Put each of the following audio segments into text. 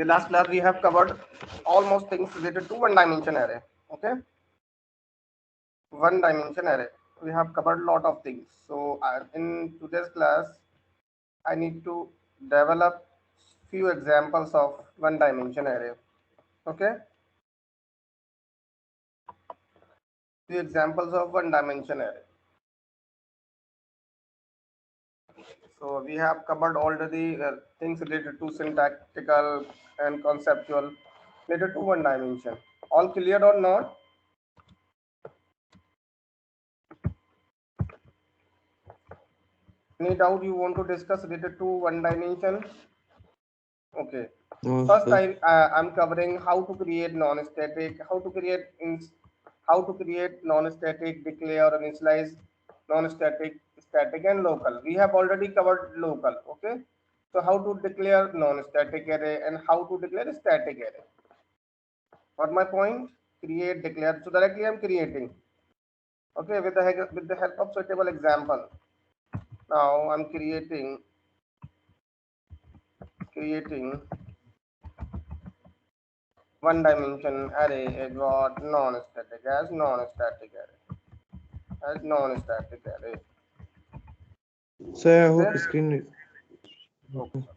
the last class we have covered almost things related to one dimension array. Okay, one dimension array. We have covered a lot of things. So in today's class, I need to develop few examples of one dimension array. Okay, few examples of one dimension array. So we have covered already things related to syntactical and conceptual related to one dimension. All clear or not? Any doubt you want to discuss related to one dimension? Okay. No, First, sir. I'm covering how to create non-static, how to create non-static, declare or initialize non-static, static, and local. We have already covered local. Okay. So how to declare non-static array and how to declare a static array. What my point? Create, declare. So directly I'm creating. Okay, with the help of suitable example. Now I'm creating one dimension array is what non-static array. Sir, I Okay. hope screen is Okay. okay.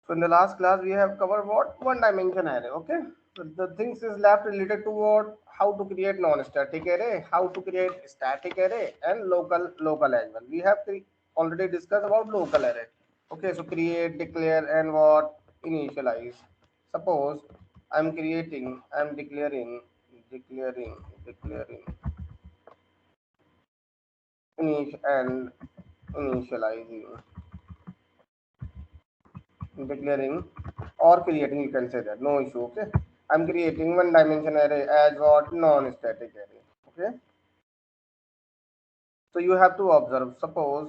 So in the last class we have covered what one dimension array. Okay. So the things is left related to what how to create non-static array, how to create static array, and local as well. We have already discussed about local array. Okay. So create, declare, and what initialize. Suppose I'm declaring and initializing, declaring or creating, you can say that, no issue. Okay, I'm creating one dimension array as what non-static array. Okay, so you have to observe, suppose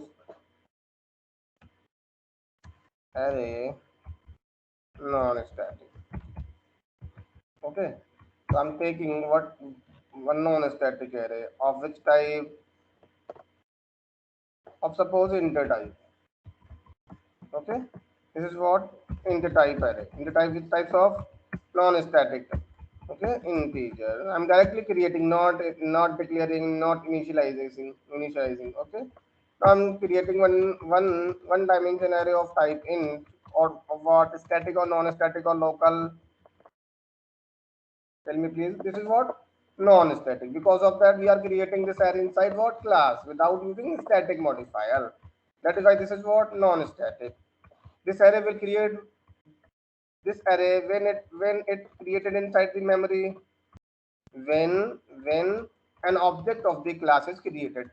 array non-static. Okay, so I'm taking what one non-static array of which type, of suppose integer type. Okay, this is what integer type array, integer type with types of non-static. Okay, integer, I'm directly creating, not declaring, not initializing. Okay, so I'm creating one dimension array of type int, or of what, static or non-static or local. Tell me please. This is what non-static. Because of that, we are creating this array inside what class without using static modifier. That is why this is what non-static. This array will create this array when it created inside the memory, when an object of the class is created.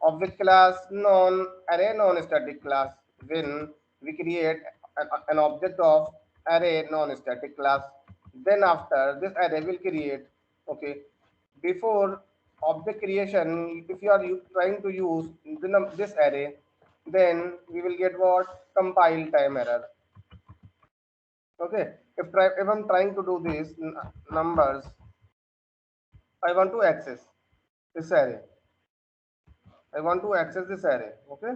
Of which class? Non-array non-static class. When we create an object of array non-static class, then after this array will create. Okay, before object creation, if you are trying to use this array, then we will get what? Compile time error. Okay, if I'm trying to do this numbers, I want to access this array. I want to access this array. Okay,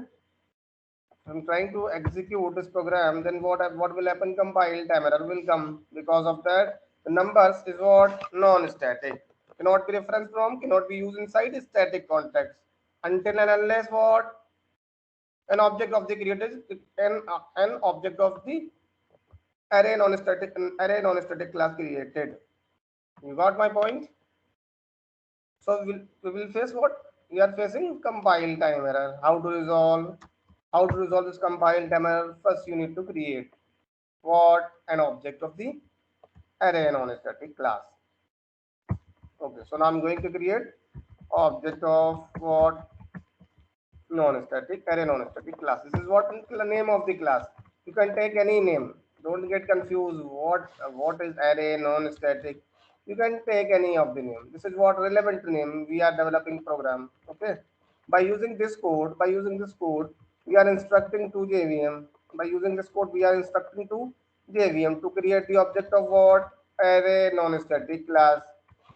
I'm trying to execute this program. Then what will happen? Compile time error will come. Because of that, the numbers is what non-static. Cannot be reference from. Cannot be used inside static context until and unless what an object of the created an object of the array non-static class created. You got my point? So we will face what? We are facing compile time error. How to resolve this compile time error? First you need to create what? An object of the array non-static class. Okay, so now I'm going to create object of what? Non-static array non-static class. This is what the name of the class. You can take any name. Don't get confused. What is array non-static? You can take any of the name. This is what relevant name we are developing program. Okay, by using this code we are instructing to JVM. By using this code we are instructing to JVM to create the object of what? Array non-static class.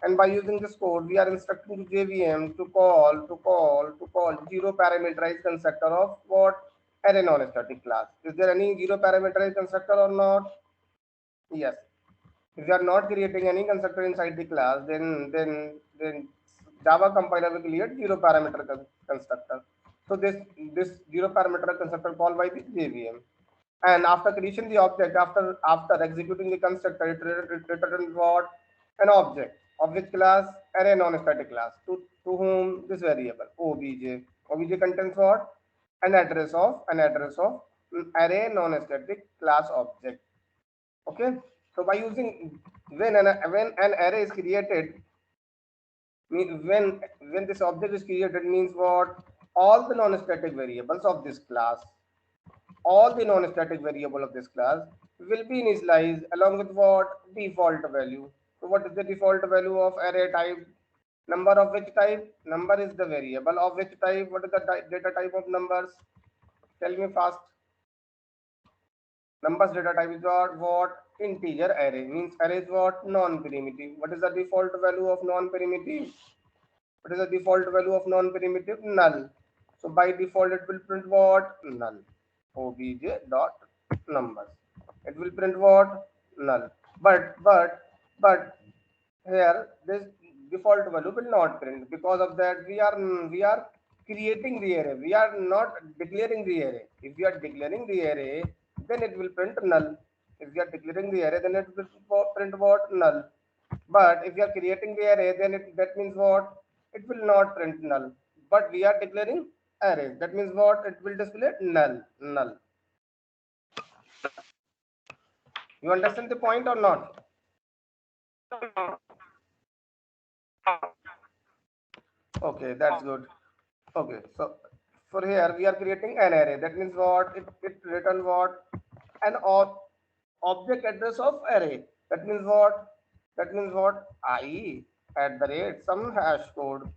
And by using this code, we are instructing to JVM to call zero parameterized constructor of what? Array non-static class. Is there any zero parameterized constructor or not? Yes. If you are not creating any constructor inside the class, then Java compiler will create zero parameter constructor. So this zero parameter constructor called by the JVM. And after creation the object, after executing the constructor, it returns what? An object of which class? Array non-static class. To whom? This variable obj. Obj contains what? An address of array non-static class object. Okay. So by using when an array is created, when this object is created means what? All the non-static variables of this class, all the non-static variable of this class will be initialized along with what? Default value. So what is the default value of array type? Number of which type? Number is the variable of which type? What is the data type of numbers? Tell me fast. Numbers data type is what? Integer array. Means array is what? Non-primitive. What is the default value of non-primitive? What is the default value of non-primitive? Null. So by default it will print what? Null. Obj dot numbers. It will print what? Null. But here this default value will not print. Because of that we are creating the array. We are not declaring the array. If we are declaring the array, then it will print null. If we are declaring the array, then it will print what? Null. But if we are creating the array, then that means what? It will not print null. But we are declaring array. That means what? It will display null. Null. You understand the point or not? Okay, that's good. Okay, so for here we are creating an array. That means what? It return what? An object address of array. That means what? That means what? I at the rate some hash code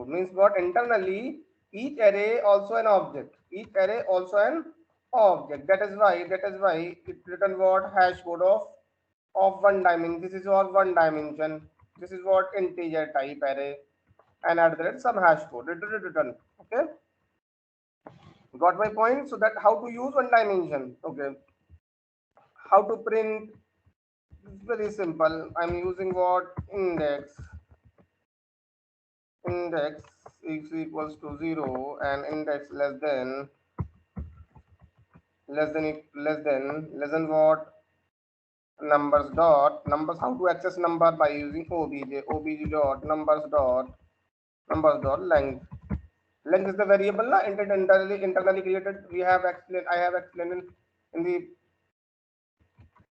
means what? Internally each array also an object, each array also an object. That is why it written what? Hash code of one dimension. This is all one dimension. This is what? Integer type array, and at the rate some hash code it will return. Okay, got my point? So that how to use one dimension. Okay, how to print? It's very simple. I'm using what? Index is equals to 0 and index less than what? Numbers. How to access number? By using obj dot numbers dot length. Length is the variable internally created. I have explained in the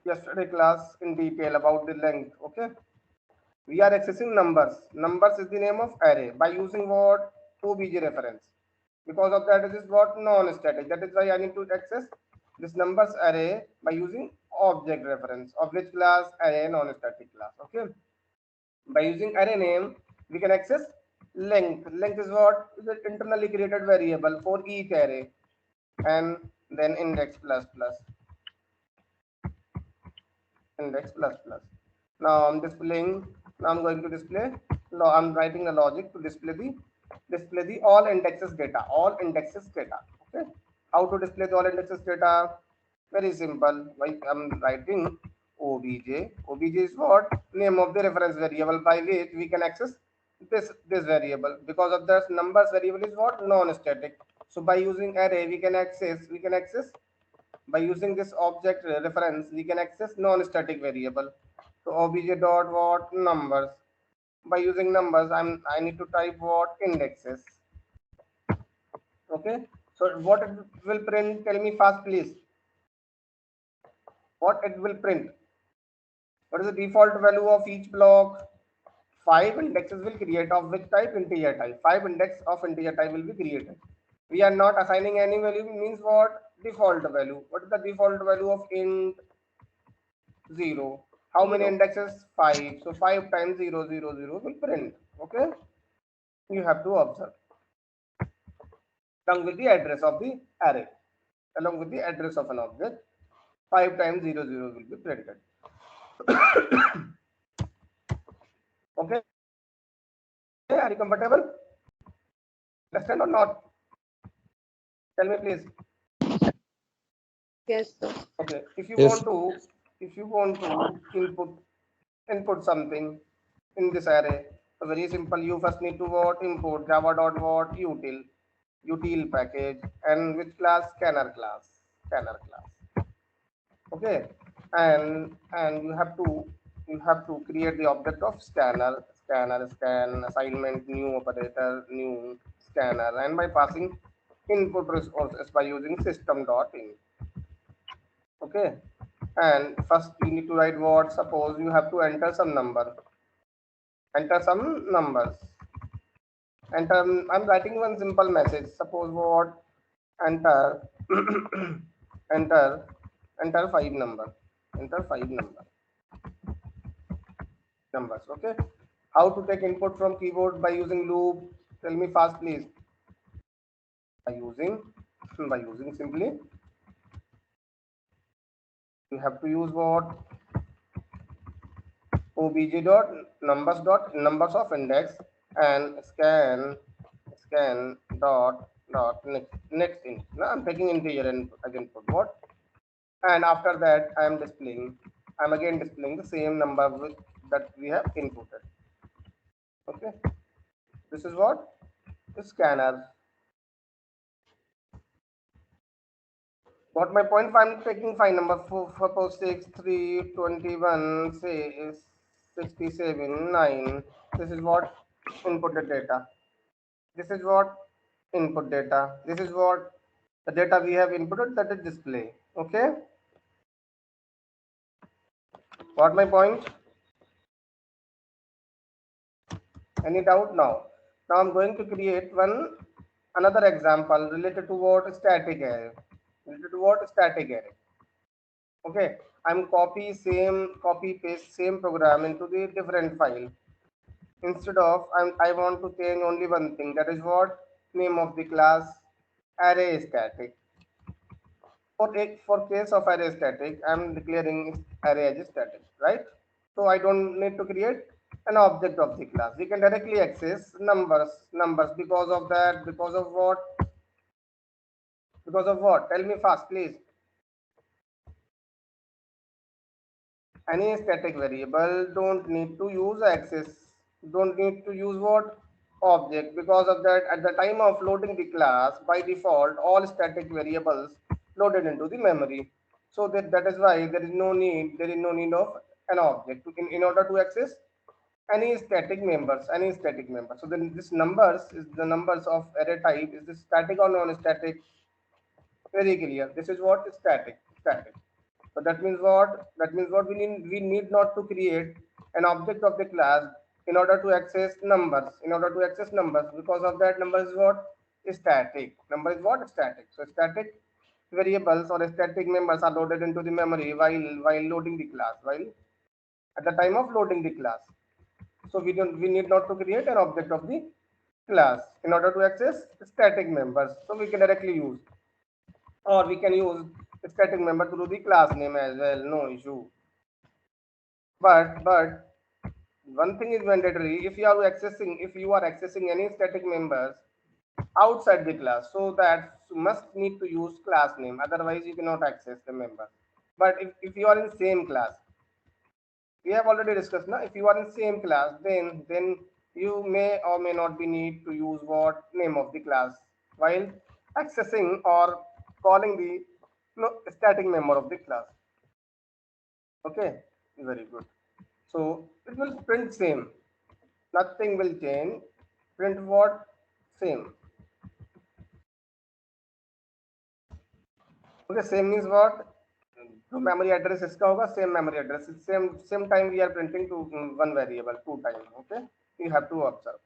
yesterday class in detail about the length. Okay, we are accessing numbers is the name of array by using what? Obj reference. Because of that, it is what? Non-static. That is why I need to access this numbers array by using object reference. Of which class? Array non-static class. Okay, by using array name we can access length is what? Is an internally created variable for each array. And then index plus plus. Now I'm displaying. Now I'm going to display. No, I'm writing a logic to display the all indexes data. All indexes data. Okay. How to display the all indexes data? Very simple. Like I'm writing obj. Obj is what? Name of the reference variable by which we can access this variable. Because of this numbers variable is what? Non-static. So by using array we can access by using this object reference we can access non-static variable. So obj dot what? Numbers. By using numbers I need to type what? Indexes. Okay, so what it will print? Tell me fast please. What it will print? What is the default value of each block? 5 indexes will create. Of which type? Integer type. 5 index of integer type will be created. We are not assigning any value. Means what? Default value. What is the default value of int 0? How many indexes? 5. So 5 times 0 0 0 will print. Okay, you have to observe along with the address of the array, along with the address of an object. 5 times 0 0 will be printed. Okay, are you comfortable? Understand or not? Tell me please. Yes, sir. Okay, if you Yes. want to, if you want to input something in this array, so very simple. You first need to what import java dot what util package, and which class? Scanner class. Okay, and you have to create the object of scan assignment new operator new scanner, and by passing input resources by using system dot in. Okay, and first you need to write what, suppose you have to enter some numbers. Enter, I'm writing one simple message, suppose what, enter enter enter five numbers. Okay, how to take input from keyboard by using loop? Tell me fast please. By using simply, you have to use what, obj dot numbers of index, and scan dot next int. Now I'm taking integer and as input what, and after that I'm again displaying the same number that we have inputted. Okay, this is what the scanner. What my point? I'm taking five number four, 6 3 21 say is 67 9. This is what inputted data. This is what input data. This is what the data we have inputted, that is display. Okay, what my point? Any doubt now? Now I'm going to create another example related to what, static array. Related to what, static array. Okay, I'm copy paste same program into the different file. Instead of, I want to change only one thing, that is what, name of the class, array static. For case of array static, I'm declaring array as static, right? So I don't need to create an object of the class. We can directly access numbers because of that, because of what? Tell me fast, please. Any static variable don't need to use access, don't need to use what, object. Because of that, at the time of loading the class, by default all static variables loaded into the memory. So that is why there is no need of an object in order to access any static member. So then this numbers is the numbers of array type. Is this static or non-static? Very clear. This is what is static. So that means what? That means what, we need not to create an object of the class in order to access numbers. Because of that, number is what? Static. Number is what? Static. So static variables or static members are loaded into the memory while loading the class, while at the time of loading the class. So we need not to create an object of the class in order to access static members. So we can directly use, or we can use static member to do the class name as well, no issue. But one thing is mandatory, if you are accessing any static members outside the class, so that must need to use class name, otherwise you cannot access the member. But if you are in same class, we have already discussed now, if you are in same class, then you may or may not be need to use what, name of the class while accessing or calling the static member of the class. Okay, very good. So it will print same, nothing will change. Print what? Same. Okay, same means what? तो memory address इसका होगा same memory address, same time we are printing to one variable two times. Okay, you have to observe.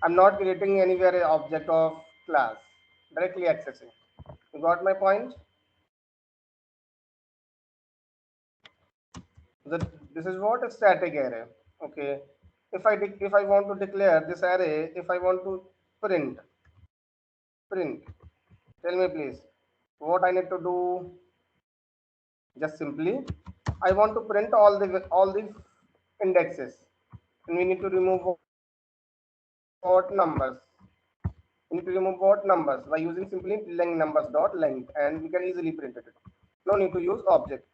I'm not creating anywhere an object of class, directly accessing. You got my point? That this is what a static array. Okay, if I want to declare this array, if I want to print, tell me please, what I need to do? Just simply, I want to print all the indexes. and we need to remove what numbers. We need to remove what numbers by using simply length numbers dot length, and we can easily print it. No need to use object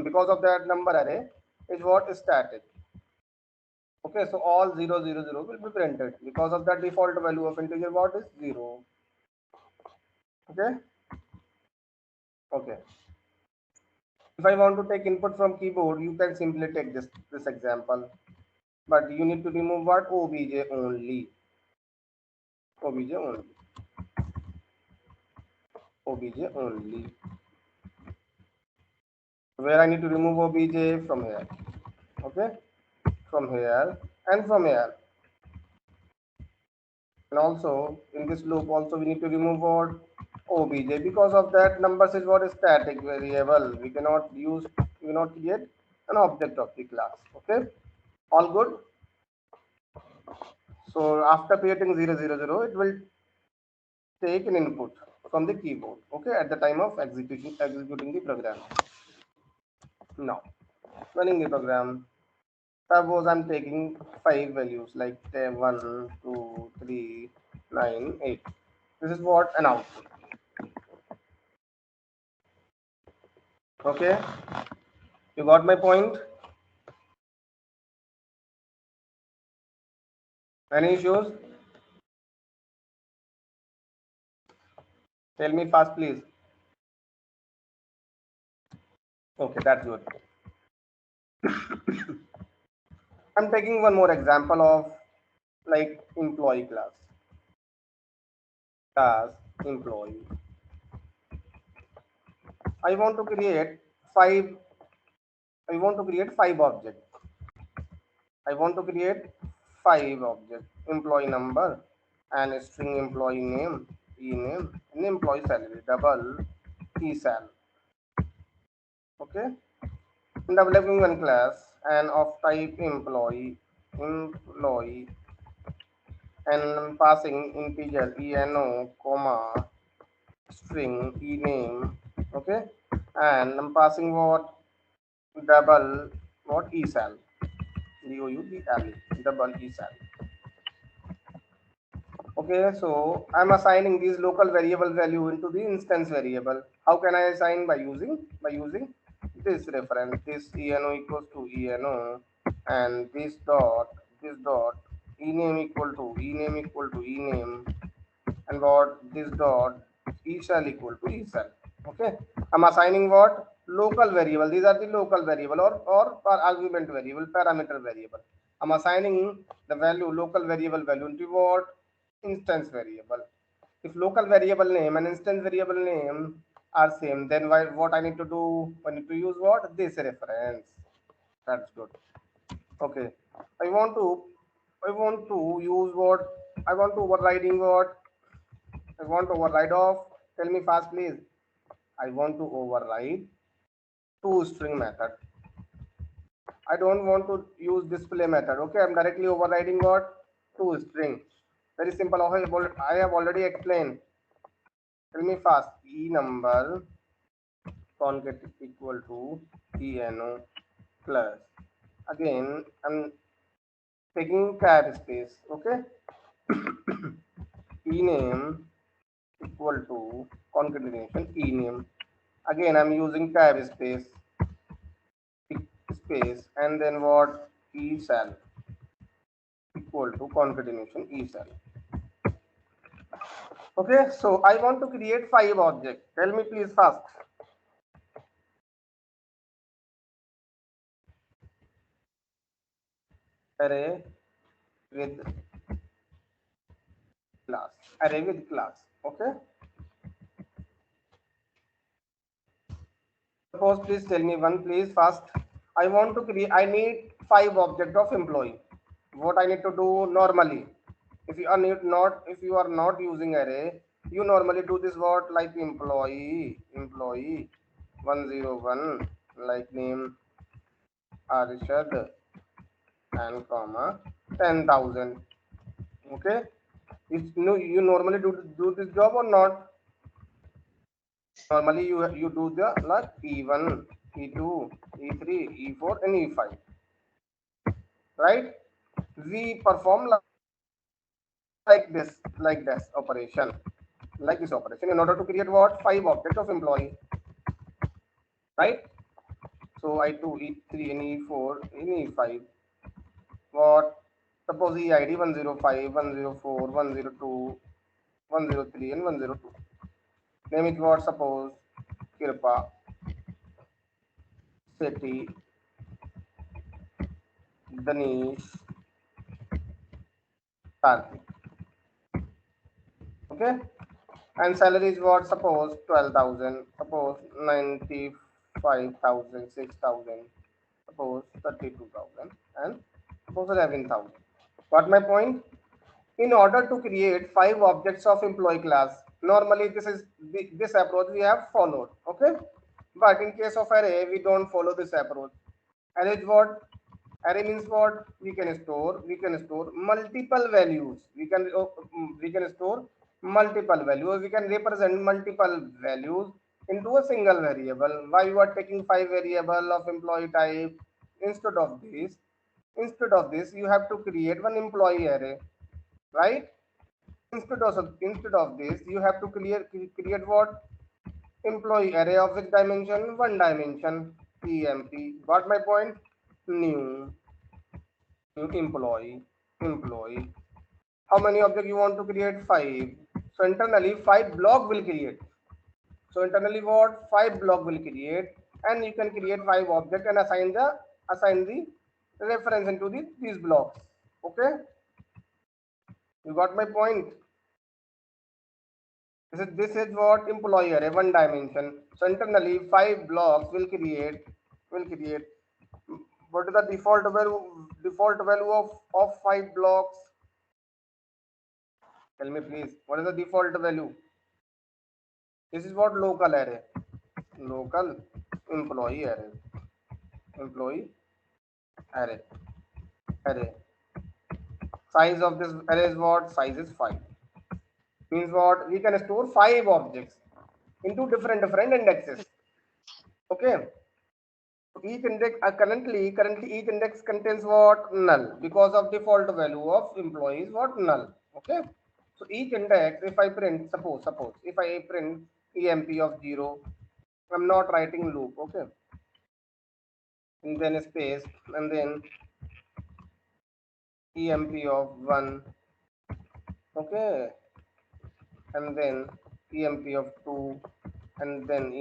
because of that number array is what is static. Okay, so all 0, 0, 0 will be printed because of that default value of integer what is 0. Okay. Okay. If I want to take input from keyboard, you can simply take this example, but you need to remove what obj only. Obj only. Obj only. Where I need to remove obj from here. Okay, from here and from here. And also in this loop also we need to remove what obj, because of that numbers is what is static variable. We cannot create an object of the class. Okay, all good. So after creating 0, 0, 0, it will take an input from the keyboard. Okay, at the time of executing the program. Now running the program, suppose I'm taking 5 values like 1, 2, 3, 9, 8. This is what an output. Okay, you got my point? Any issues? Tell me fast, please. Okay, that's good. I'm taking one more example of like employee class. Class employee. I want to create five. I want to create 5 objects. I want to create 5 objects. Employee number and a string employee name, e-name, and employee salary, double e-sal. Okay. And developing one class and of type employee, and passing integer eno, comma, string ename. Okay. And I'm passing what double what esal, double double esal. Okay, so I'm assigning these local variable value into the instance variable. How can I assign? By using this reference, this eno equals to eno, and this dot ename equal to ename, and what this dot esal equal to esal. Okay, I'm assigning what local variable. These are the local variable or per argument variable, parameter variable. I'm assigning the value local variable value into what instance variable. If local variable name and instance variable name are same, then what I need to do? I need to use what this reference. That's good. Okay, I want to use what I want to overriding what I want to override of. Tell me fast, please. I want to override toString method. I don't want to use display method. Okay, I'm directly overriding what toString. Very simple. I have already explained. Tell me fast. E number concat equal to eno plus. Again, I'm taking tab space. Okay. Ename equal to concatenation ename. Again, I'm using tab space, and then what esal equal to concatenation esal. Okay, so I want to create 5 objects. Tell me please fast. Array with class. Array with class. Okay. Suppose please tell me one please fast. I want to create. I need 5 objects of employee. What I need to do normally? If you are not using array, you normally do this what like employee 101 like name Arshad and comma 10,000. Okay, you normally do this job or not? Normally you do the like E1, E2, E3, E4 and E5, right? we perform like this operation, like this operation in order to create what? 5 objects of employee, right? So I2, E3, and E4, and E5. What? Suppose EID 105, 104, 102, 103, and 102. Name it what? Suppose Kirpa, Seti, Danish, Karthik. Okay? And salary is what? Suppose 12,000, suppose 95,000, 6,000, suppose 32,000, and suppose 11,000. What my point? In order to create 5 objects of employee class, normally this approach we have followed. Okay? But in case of array, we don't follow this approach. Array is what? Array means what? We can store multiple values. We can store multiple values. We can represent multiple values into a single variable. Why you are taking 5 variable of employee type? Instead of this, you have to create one employee array, right? Instead of this, you have to create what? Employee array of which dimension? One dimension. Emp. Got my point? New employee. How many objects you want to create? 5. So internally 5 block will create. So internally what? 5 block will create, and you can create 5 objects and assign the reference into these blocks. Okay, you got my point? This is what? Employee array, one dimension. So internally 5 blocks will create. What is the default value of 5 blocks? Tell me please. What is the default value? This is what? Local array. Local employee array. Employee array. Array. Size of this array is what? Size is 5. Means what? We can store 5 objects into different indexes. Okay. Each index currently each index contains what? Null, because of default value of employees what? Null. Okay. So each index, if I print, suppose if I print emp of 0, I'm not writing loop. Okay, and then space, and then emp of 1. Okay, and then emp of 2, and then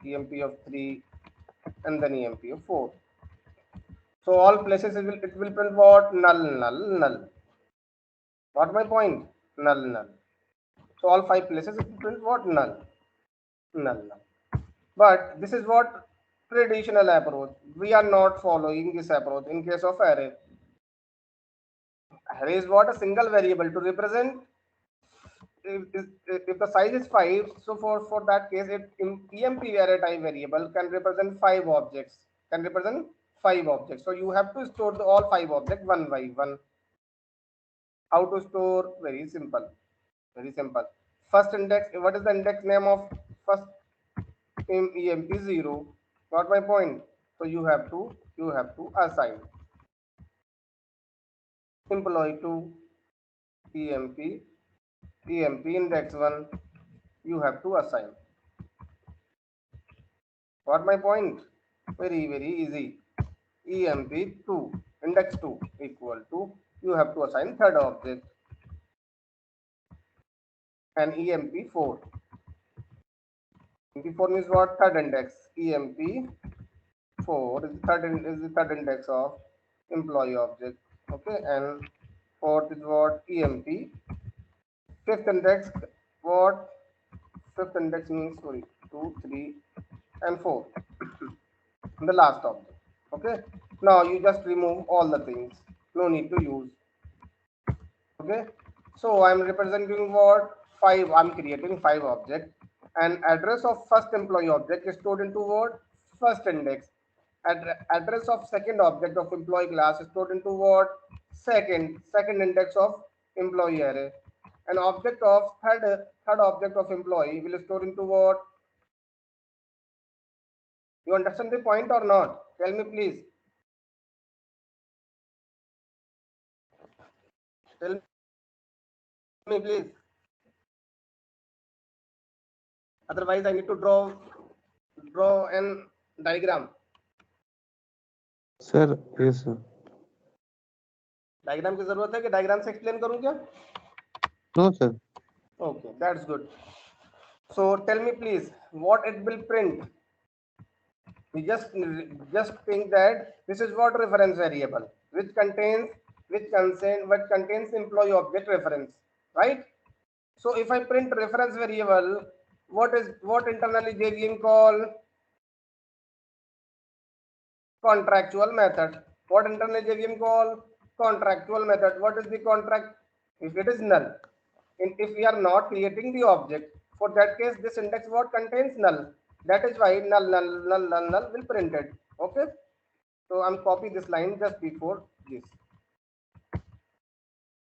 emp of 3, and then emp of 4. So all places it will print what? Null. What my point? Null. So all 5 places it will print what? Null. But this is what? Traditional approach. We are not following this approach in case of array. Array is what? A single variable to represent. If the size is 5, so for that case, if emp array type variable can represent 5 objects, so you have to store all 5 objects one by one. How to store? Very simple. First index, what is the index name of first emp? 0. Got my point? So you have to assign employee to emp index 1. You have to assign. Got my point? Very easy. emp2 index 2 equal to, you have to assign third object, and emp4 means what? Third index. emp4 is the third index of employee object. Okay, and fourth is what? emp. Fifth index, what? Fifth index means, sorry, 2, 3, and 4. The last object. Okay, now you just remove all the things, no need to use. Okay, so I'm representing what? 5. I'm creating 5 objects, and address of first employee object is stored into what? First index. Address of second object of employee class is stored into what? Second index of employee array. And object of third object of employee will store into what? You understand the point or not? Tell me please. Tell me please. Otherwise I need to draw an diagram. Sir, yes, sir. Diagram की जरूरत है कि diagram से explain करूं क्या? No, sir. Okay, that's good. So tell me please, what it will print? We just think that this is what reference variable, which contains employee object reference, right? So if I print reference variable, what internally JVM call contractual method? What internally JVM call contractual method? What is the contract? If it is null, and if we are not creating the object, for that case this index what contains null. That is why null will print it. Okay. So I'm copy this line just before this.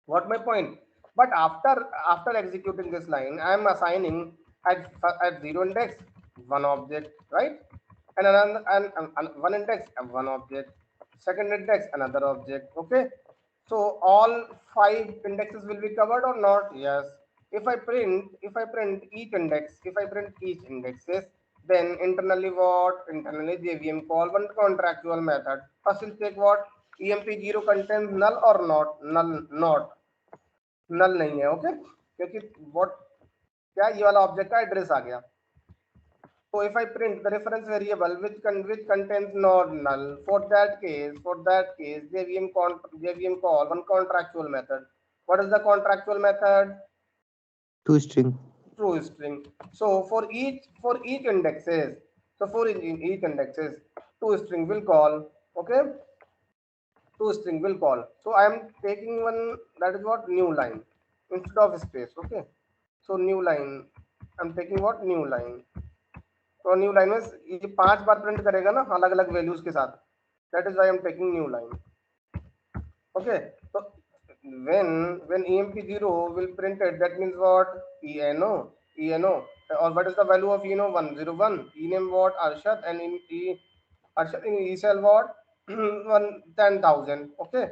What my point? But after executing this line, I am assigning at zero index one object, right? And another and one index and one object. Second index another object. Okay. So all five indexes will be covered or not? Yes. If I print each indexes, then internally JVM call one contractual method. First will check what EMP0 contains null or not. Not null नहीं है. Okay, क्योंकि what क्या ये वाला object का address आ गया. So if I print the reference variable which contains not null, for that case JVM call one contractual method. What is the contractual method? Two string. True string. So for each indexes, two string will call. Okay, two string will call. So I am taking one, that is what, new line instead of space. Okay, so new line, I'm taking what, new line. तो new line में ये 5 बार print करेगा ना अलग अलग values के साथ. That is why I am taking new line. Okay, तो when emp0 will print it, that means what, eno, or what is the value of eno? 101. Ename what, Arshad, and in Arshad in cell what, 10,000. Okay,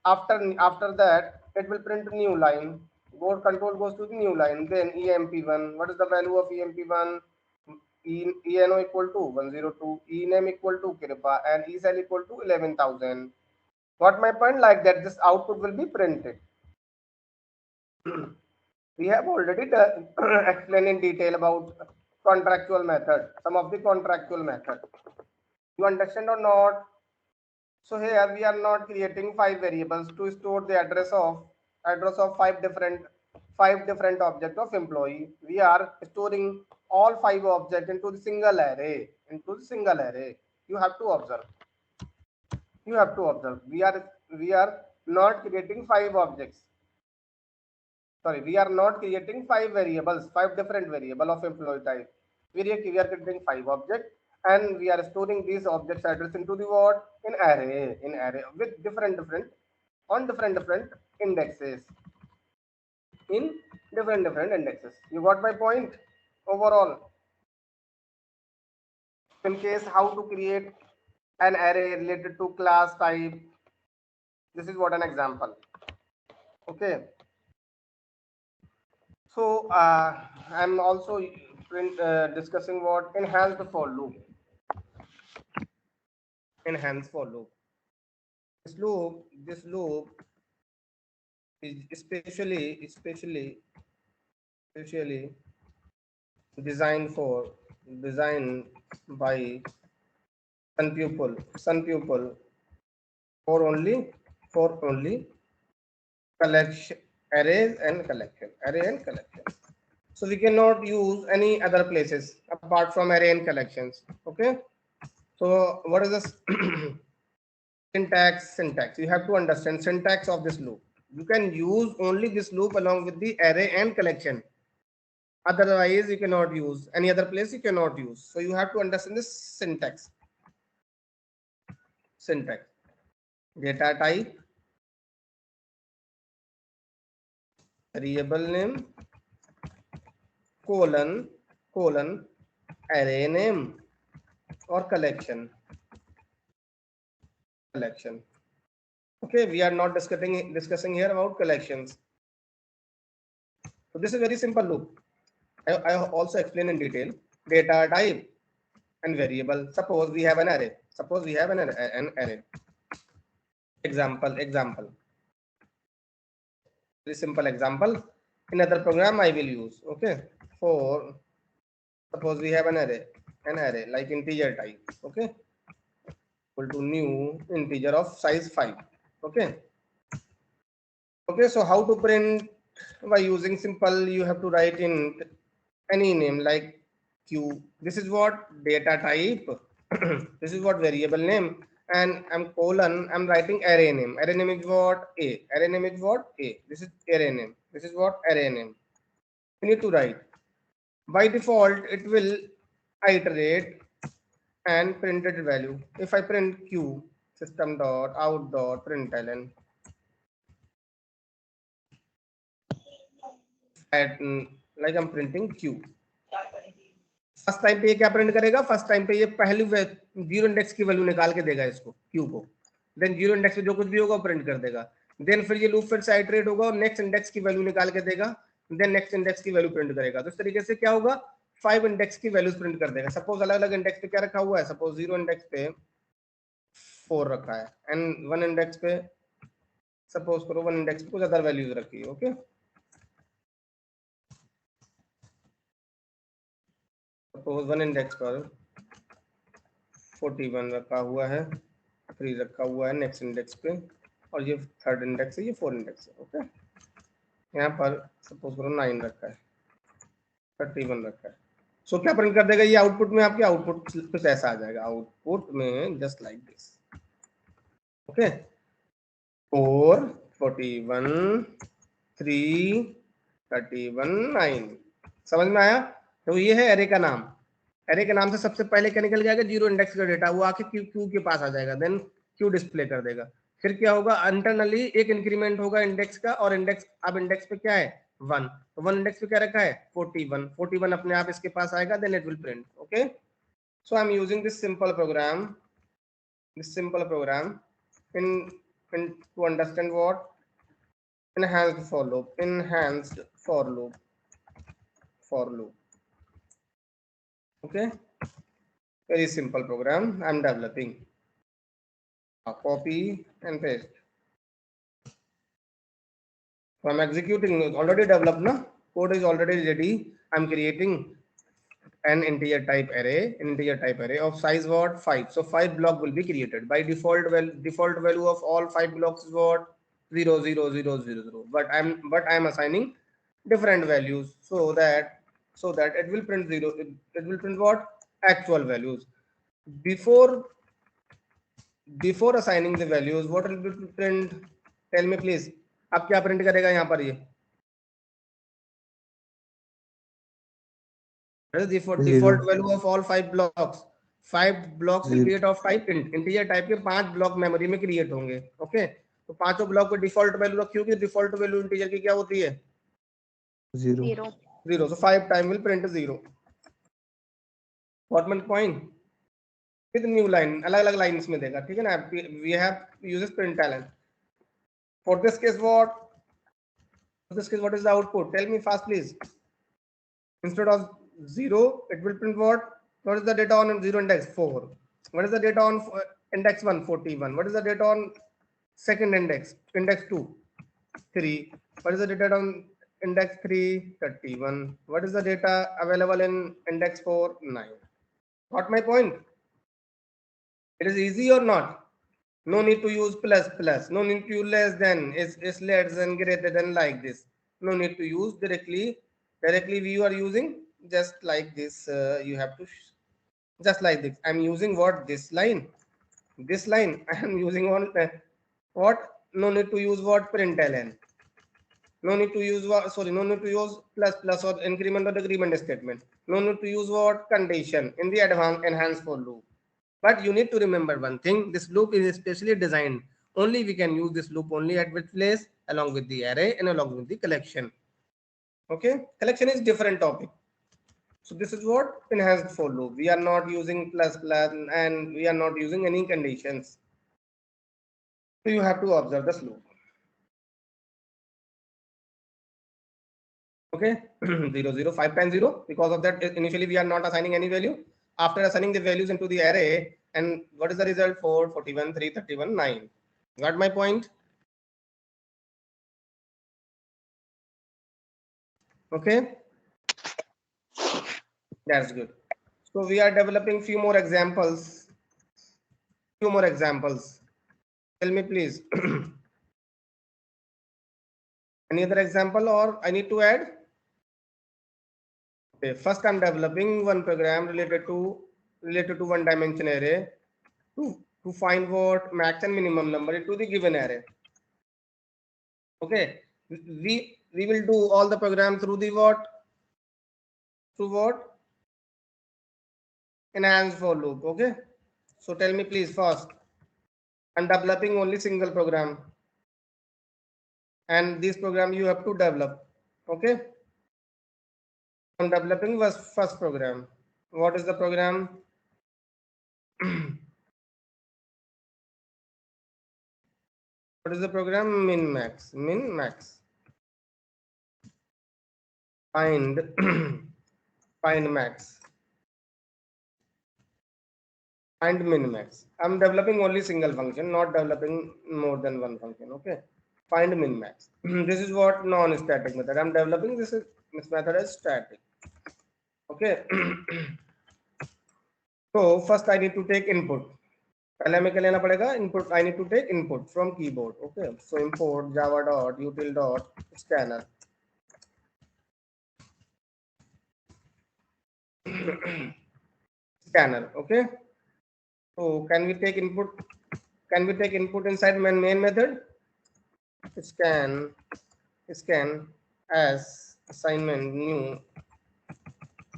after that it will print new line. Board control goes to the new line. Then emp1, what is the value of emp1? eno equal to 102, ename equal to Kripa, and ecell equal to 11,000. Got my point? Like that, this output will be printed. We have already explained in detail about contractual method, some of the contractual method. You understand or not? So here we are not creating 5 variables to store the address of five different objects of employee. We are storing all 5 objects into the single array. You have to observe. We are not creating 5 objects. Sorry, we are not creating 5 variables, 5 different variable of employee type. We are creating 5 objects, and we are storing these objects address into the what, in array with different indexes, in different indexes. You got my point? Overall, in case how to create an array related to class type, this is what an example. Okay, so I'm also discussing what enhanced for loop. Enhanced for loop. This loop is especially designed by sun pupil for only collection array and collection. So we cannot use any other places apart from array and collections. Okay, so what is this? Syntax. You have to understand syntax of this loop. You can use only this loop along with the array and collection. Otherwise, you cannot use any other place. You cannot use. So you have to understand this syntax. Data type, variable name, colon, array name, or collection. Okay, we are not discussing here about collections. So this is very simple loop. I also explain in detail data type and variable. Suppose we have an array. Suppose we have an array. Example. Very simple example. In other program I will use. Okay. For suppose we have an array like integer type. Okay. Equal to new integer of size 5. Okay. Okay. So how to print by using simple? You have to write in any name like q. This is what data type. This is what variable name, and I'm writing array name. Array name is what? A. Array name is what? A. This is array name. This is what? Array name. You need to write. By default, it will iterate and printed value. If I print q system dot out dot println at like I'm printing q. First time पे ये क्या print करेगा? First time पे ये पहली zero index की value निकाल के देगा इसको क्यू को, देन जीरो इंडेक्स पे जो कुछ भी होगा वो प्रिंट कर देगा, देन फिर ये लूप फिर से आइटरेट होगा और नेक्स्ट इंडेक्स की वैल्यू निकाल के देगा, देन नेक्स्ट इंडेक्स की वैल्यू प्रिंट करेगा। तो इस तरीके से क्या होगा? 5 इंडेक्स की वैल्यूज प्रिंट कर देगा। सपोज अलग अलग इंडेक्स पे क्या रखा हुआ है, सपोज जीरो इंडेक्स पे 4 रखा है एंड वन इंडेक्स पे सपोज करो वन इंडेक्स पे कुछ अदर वैल्यूज रखी है। ओके, सपोज वन इंडेक्स पर 41 रखा हुआ है, 3 रखा हुआ है नेक्स्ट इंडेक्स पे, और ये थर्ड इंडेक्स है, ये 4 इंडेक्स है। ओके, यहाँ पर सपोज करो 9 रखा है, 31 रखा है। सो क्या प्रिंट कर देगा ये आउटपुट में? आपके आउटपुट कुछ ऐसा आ जाएगा, आउटपुट में जस्ट लाइक दिस। ओके, 4 41 3 31 9। समझ में आया? तो ये है एरे का नाम। एरे के नाम से सबसे पहले क्या निकल जाएगा? जीरो इंडेक्स का डेटा, वो आके क्यू के पास आ जाएगा, देन क्यू डिस्प्ले कर देगा। फिर क्या होगा? इंटरनली एक इंक्रीमेंट होगा इंडेक्स का, और इंडेक्स अब इंडेक्स पे क्या है? 1। तो 1 इंडेक्स पे क्या रखा है? 41 अपने आप इसके पास आएगा, then it will print. Okay, so I am using this simple program in to understand what enhanced for loop. Okay, very simple program I'm developing. Copy and paste. So I'm executing, already developed, na? Code is already ready. I'm creating an integer type array of size what? 5. So 5 block will be created. By default value of all 5 blocks is what? 0 0 0 0 0. But I'm assigning different values so that it will print 0. It will print what? Actual values. Before assigning the values, what will be print? Tell me please. अब क्या print करेगा यहाँ पर? ये default value of all 5 blocks. 5 blocks will create of type integer type के 5 block memory में create होंगे। Okay, तो पांचों ब्लॉक पे डिफॉल्ट वैल्यू रखी होगी। डिफॉल्ट वैल्यू इंटीजर की क्या होती है? 0। so 5 time will print 0. Got my point? With new line, अलग अलग लाइंस में देगा, ठीक है ना? we have uses println. For this case what? What is the output? Tell me fast please. Instead of 0, it will print what? What is the data on 0 index? 4. What is the data on index 1? 41. What is the data on second index? Index 2? 3. What is the data on index 3? 31. What is the data available in index 4? 9. Got my point? It is easy or not? No need to use plus. No need to use less than, is less than, greater than, like this. No need to use directly we are using just like this. You have to just like this. I'm using what? This line I am using on what? No need to use what? Println. No need to use what? No need to use plus or increment or decrement statement. No need to use what? Condition in the enhanced for loop. But you need to remember one thing, this loop is specially designed. Only we can use this loop only at which place? Along with the array and along with the collection. Okay, collection is different topic. So this is what? Enhanced for loop. We are not using plus and we are not using any conditions. So you have to observe this loop. Okay, 0 0 5 times 0. Because of that, initially we are not assigning any value. After assigning the values into the array, and what is the result? 4, 41, 3, 31, 9. Got my point? Okay, that's good. So we are developing few more examples. Few more examples. Tell me please. Any other example or I need to add? Okay, first I'm developing one program related to one dimension array to find what max and minimum number into the given array. Okay, we will do all the program through the what? Through what? Enhanced for loop. Okay, so tell me please first. I'm developing only single program, and this program you have to develop. Okay, I'm developing was first program. What is the program? What is the program? Min max. Min max. Find find max. Find min max. I'm developing only single function, not developing more than one function. Okay. Find min max. This is what non-static method. I'm developing this method as static. Okay. So first I need to take input. पहले हमें क्या लेना पड़ेगा? Input. I need to take input from keyboard. Okay. So import java dot util dot scanner. Scanner. Okay. So can we take input? Can we take input inside main method? Scan as assignment new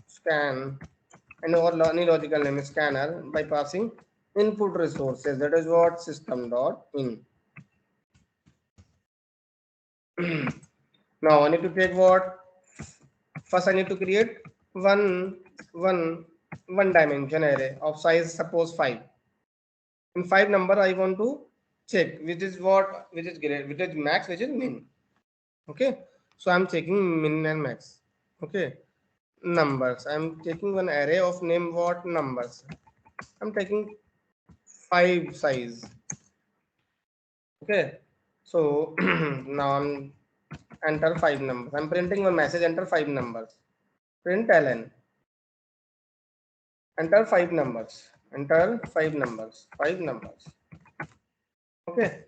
scan and our any logical name is scanner by passing input resources. That is what system dot in. Now I need to take what? First I need to create one dimension array of size suppose 5. In 5 number I want to check which is what, which is great, which is max, which is min. Okay, so I'm checking min and max. Okay, numbers. I'm taking one array of name what numbers. I'm taking 5 size. Okay, so now I'm enter 5 numbers. I'm printing one message. Enter 5 numbers. Print ln. Enter 5 numbers. Enter 5 numbers. 5 numbers. Okay.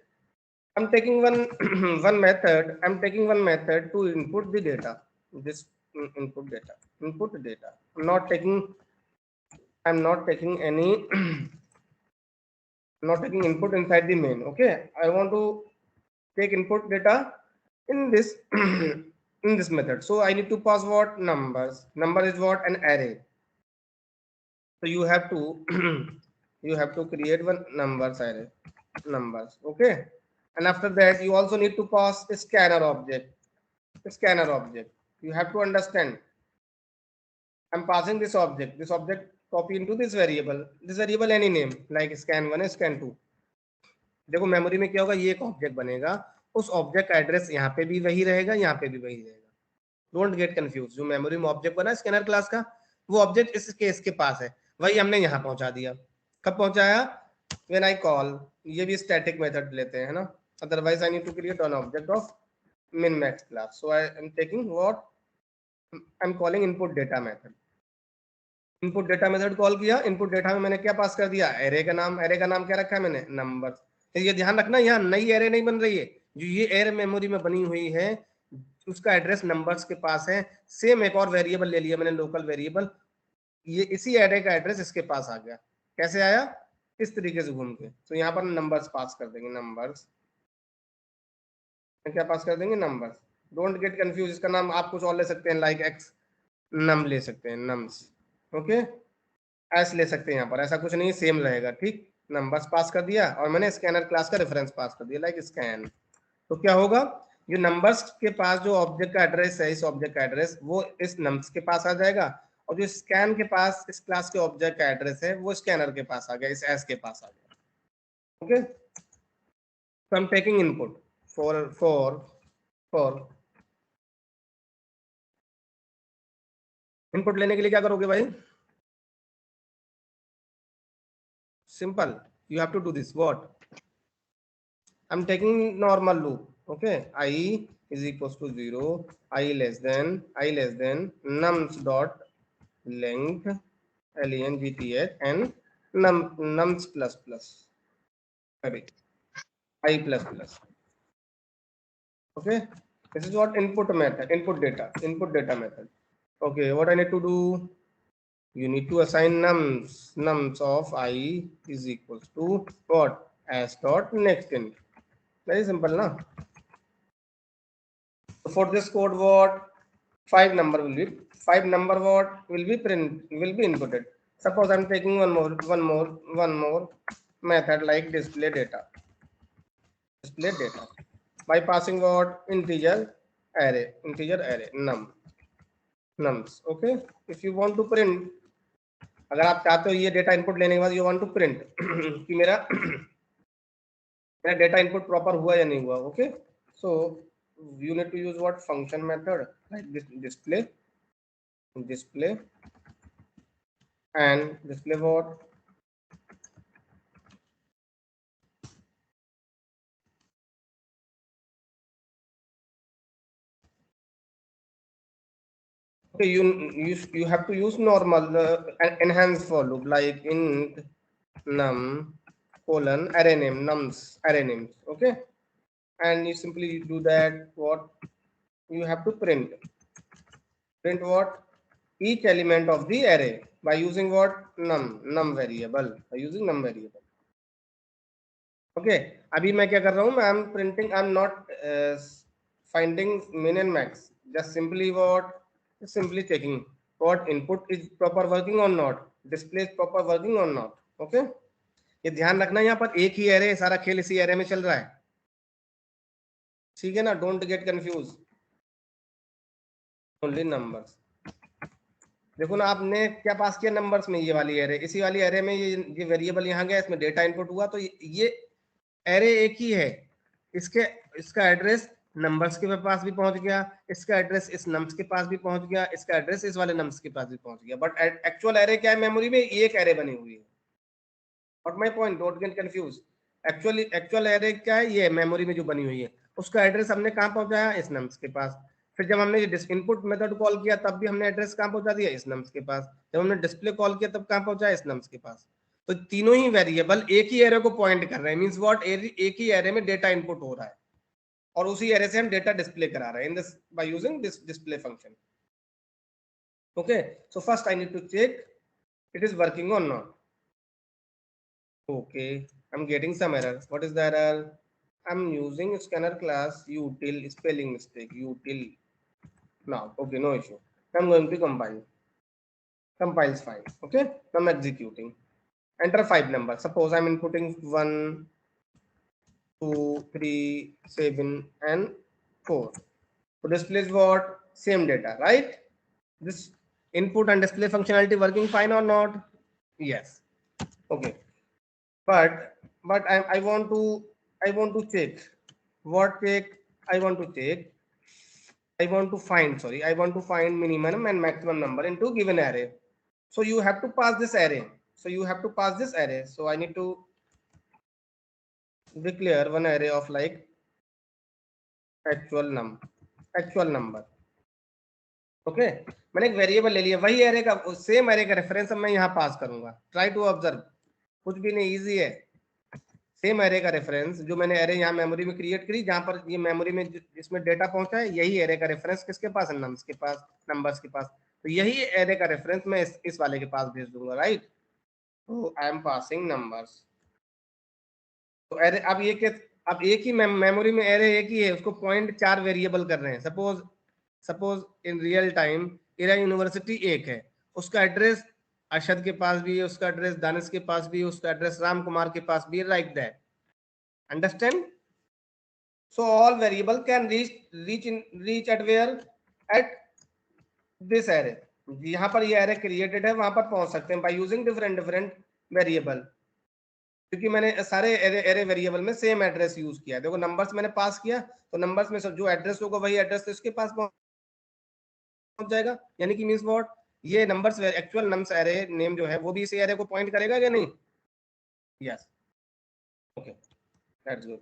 I'm taking one one method. I'm taking one method to input the data. This input data. Input data. I'm not taking any not taking input inside the main. Okay, I want to take input data in this in this method. So I need to pass what? Numbers. Number is what? An array. So you have to you have to create one numbers array. Numbers. Okay, and after that you also need to pass a scanner object. A scanner object. You have to understand. I'm passing this object. This object copy into this variable. This variable any name like scan1 scan2. देखो memory में क्या होगा, ये एक object बनेगा, उस object का address यहाँ पे भी वही रहेगा, यहाँ पे भी वही रहेगा. Don't get confuse. जो मेमोरी में ऑब्जेक्ट बना स्कैनर क्लास का, वो ऑब्जेक्ट इस केस के पास है, वही हमने यहाँ पहुंचा दिया. कब पहुंचाया? When I call. ये भी स्टैटिक मेथड लेते हैं, है ना. Otherwise I need to create an object of min max class. So I am taking what? I'm calling input data method. Input data method call किया. इनपुट डेटा में मैंने क्या पास कर दिया? एरे का नाम. एरे का नाम क्या रखा है मैंने? नंबर. तो ये ध्यान रखना, यहाँ नई एरे नहीं बन रही है. जो ये एरे मेमोरी में बनी हुई है उसका एड्रेस नंबर्स के पास है. सेम एक और वेरिएबल ले लिया मैंने, लोकल वेरिएबल. ये इसी एरे का एड्रेस इसके पास आ गया. कैसे आया? इस तरीके से घूम के. तो यहाँ पर नंबर्स पास कर देंगे. नंबर्स क्या पास कर देंगे? नंबर्स. Don't get confuse. इसका नाम आप कुछ और ले सकते हैं, लाइक एक्स नम ले सकते हैं, नम्स. ओके, एस ले सकते हैं. यहाँ पर ऐसा कुछ नहीं, सेम रहेगा. ठीक, नंबर्स पास कर दिया और मैंने स्कैनर क्लास का रेफरेंस पास कर दिया, लाइक स्कैन. तो क्या होगा? ये नंबर्स के पास जो ऑब्जेक्ट का एड्रेस है, इस ऑब्जेक्ट का एड्रेस वो इस नम्स के पास आ जाएगा, और जो स्कैन के पास इस क्लास के ऑब्जेक्ट का एड्रेस है वो स्कैनर के पास आ गया, इस एस के पास आ गया. Okay, So I'm taking input for input लेने के लिए क्या करोगे भाई? Simple. You have to do this. What? I'm taking normal loop. Okay. I is equals to 0. I less than nums dot length length and nums plus plus. Sorry. I plus plus. Okay. This is what input method. Input data method. Okay. What I need to do? You need to assign nums of I is equals to what? S dot next int. Very simple, na? So for this code, what? Five number what will be inputted. Suppose I'm taking one more method like display data by passing what? Integer array nums. Okay. If you want to print, अगर आप चाहते हो ये data input लेने के बाद you want to print कि मेरा डेटा इनपुट प्रॉपर हुआ या नहीं हुआ. Okay. So you need to use what? Function method like this display and display what? Okay, you have to use normal enhanced for loop like int num colon array name nums array names. Okay, and you simply do that. What you have to print what? Each element of the array by using what? Num variable. By using num variable. Okay, अभी मैं क्या कर रहा हूँ? मैं I'm printing. I'm not finding min and max. Just simply what? Simply checking what input is proper working or not, display is proper working or not. Okay, ये ध्यान रखना, यहाँ पर एक ही एरे, सारा खेल इसी एरे में चल रहा है. ठीक है ना? Don't get confuse. Only numbers. देखो ना, आपने क्या पास किया नंबर्स में? ये वाली एरे, इसी वाली एरे में ये वेरिएबल यहाँ गया, इसमें डेटा इनपुट हुआ, तो ये एरे एक ही है. इसका एड्रेस नंबर्स के पास भी पहुंच गया, इसका एड्रेस इस नम्स के पास भी पहुंच गया, इसका एड्रेस इस वाले नम्स के पास भी पहुंच गया. बट एक्चुअल एरे क्या है? मेमोरी में एक एरे बनी हुई है. What my point? Don't get confused. Actual array क्या है? ये मेमोरी में जो बनी हुई है, उसका एड्रेस हमने कहाँ पहुंचाया? इस नम्स के पास. फिर जब हमने इनपुट मेथड कॉल किया तब भी हमने एड्रेस कहाँ पहुंचा दिया? इस नम्स के पास. जब हमने डिस्प्ले कॉल किया तब कहाँ पहुंचाया? इस नम्स के पास. तो तीनों ही वेरिएबल एक ही एरे को पॉइंट कर रहे हैं. Means what? एक ही एरे में डेटा इनपुट हो रहा है और उसी एरे से हम डेटा डिस्प्ले करा रहे हैं in this by using this display function. Okay, so first I need to check it is working और not. Okay, I'm getting some error. What is the error? I'm using scanner class util spelling mistake util. Now, okay, no issue. I'm going to compile. Compiles fine. Okay, now I'm executing. Enter 5 numbers. Suppose I'm inputting 1, 2, 3, 7, and 4. So displays what? Same data, right? This input and display functionality working fine or not? Yes. Okay. But I want to check. What check? I want to find minimum and maximum number into given array. So you have to pass this array. So I need to declare one array of like actual number. Okay, मैंने एक variable ले लिया, वही array का, same array का reference मैं यहाँ पास करूंगा. Try to observe. कुछ भी नहीं, इजी है. सेम एरे का रेफरेंस जो मैंने एरे यहाँ मेमोरी में क्रिएट करी, जहां पर ये मेमोरी में जिसमें डेटा पहुंचा है, यही एरे का रेफरेंस किसके पास है? नंबर्स के पास. तो यही एरे का रेफरेंस मैं इस वाले के पास भेज दूंगा. राइट. तो आई एम पासिंग नंबर्स. तो एरे अब एक ही मेमोरी में एरे एक ही है, उसको पॉइंट 4 वेरिएबल कर रहे हैं. Suppose in real time era university एक है, उसका एड्रेस अरशद के पास भी है, उसका एड्रेस दानिश के पास भी है, उसका एड्रेस राम कुमार के पास भी है. Like that. Understand? So all variable can reach at where? At this array. यहाँ पर ये array created है, वहां पर पहुंच सकते हैं by using different variable. क्योंकि मैंने सारे एरे वेरिएबल में सेम एड्रेस यूज किया है। देखो नंबर्स मैंने पास किया तो नंबर्स में जो एड्रेस होगा वही एड्रेस इसके पास पहुंच जाएगा, यानी कि मींस व्हाट, ये numbers actual nums array name जो है वो भी इसी एरे को पॉइंट करेगा या नहीं? Yes, okay, that's good.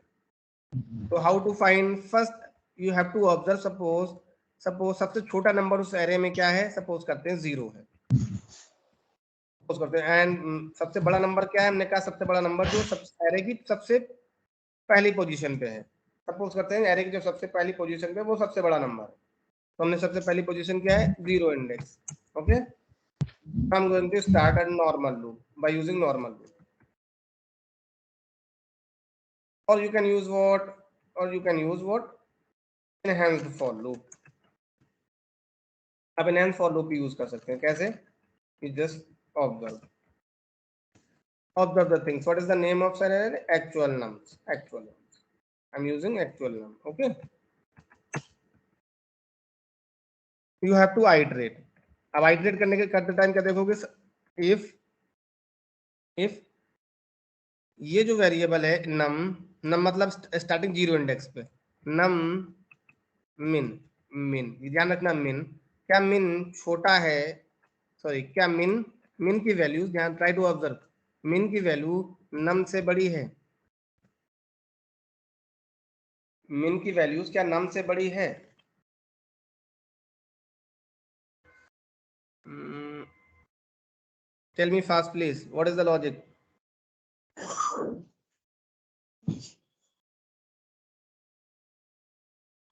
तो how to find, first you have to observe, suppose सबसे छोटा नंबर उस एरे में क्या है, सपोज करते हैं 0 है, सपोज करते हैं, एंड सबसे बड़ा नंबर क्या है, हमने कहा सबसे बड़ा नंबर जो एरे की सबसे पहली पोजीशन पे है, सपोज करते हैं एरे की जो सबसे पहली पोजीशन पे वो सबसे बड़ा नंबर है, तो हमने सबसे पहली पोजीशन क्या है, 0 index, okay. I'm going to start a normal loop by using normal loop, or you can use what, enhanced for loop। आप enhanced for loop यूज कर सकते हैं, कैसे? You just observe the things। What is the name of array? Actual nums, I'm using actual num, okay। You have to iterate। अब iterate करते time क्या देखोगे, if ये जो वेरिएबल है नम मतलब स्टार्टिंग 0 इंडेक्स पे, नम मिन ये ध्यान रखना, क्या मिन छोटा है, सॉरी क्या मिन की वैल्यू, ध्यान, ट्राई टू ऑब्जर्व, मिन की वैल्यू नम से बड़ी है, मिन की वैल्यूज क्या नम से बड़ी है? Tell me fast please, what is the logic?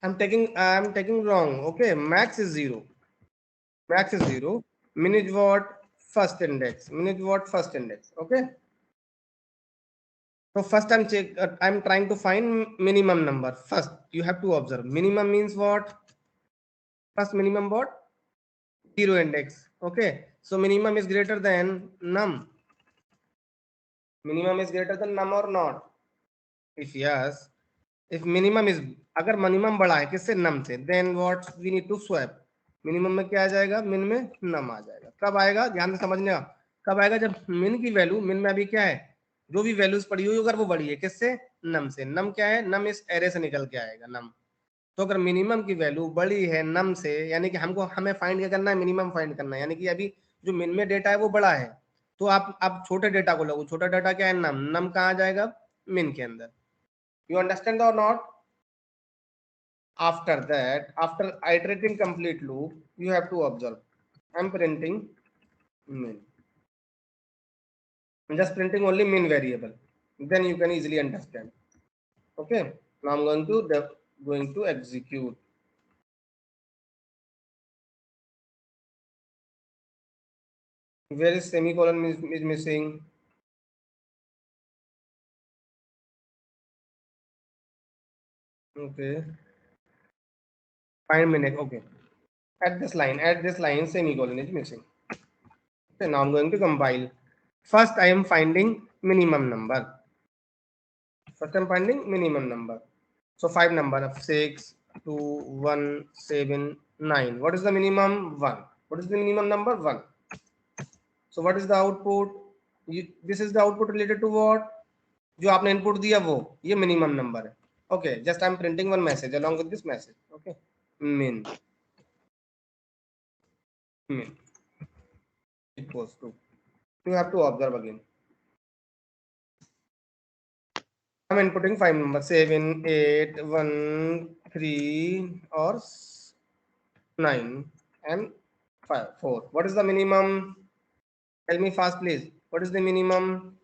I'm taking wrong, okay, max is 0, min is what, first index, okay। So first I'm trying to find minimum number. First you have to observe minimum means what, first minimum what, 0 index, okay। So minimum is greater than num, or not? If yes, if minimum is, अगर minimum बड़ा है किससे, num से, then what we need to swap, minimum में क्या आ जाएगा, min में num आ जाएगा। कब आएगा, ध्यान से समझने का, कब आएगा, जब min की वैल्यू, min में अभी क्या है, जो भी वैल्यूज पड़ी हुई अगर वो बड़ी है किससे, नम से, नम क्या है, नम इस एरे से निकल के आएगा, नम। तो अगर मिनिमम की वैल्यू बड़ी है नम से, यानी कि हमें फाइंड क्या करना है, मिनिमम फाइंड करना है, यानी कि अभी जो मिन में डेटा है वो बड़ा है, तो आप छोटे डेटा को लगो, छोटा डेटा क्या है, नम कहाँ जाएगा, मिन के अंदर। यू अंडरस्टैंड और not? After that, after iterating complete loop, you have to observe, I'm printing min, I'm just printing only min variable, then you can easily understand, okay। Now I'm going to execute, where is semicolon is missing, okay, find min, okay, at this line semicolon is missing, okay। Now I'm going to compile, first I am finding minimum number, so 5 number of 6 2 1 7 9, what is the minimum, 1, what is the minimum number, 1। So what is the output, this is the output related to what, जो आपने input दिया वो, ये minimum number है, okay. Just I am printing one message along with this message, okay, min equals to, you have to observe again, I'm inputting 5 numbers, 7 8 1 3 or 9 and 5 4, what is the minimum, tell me fast please, what is the minimum,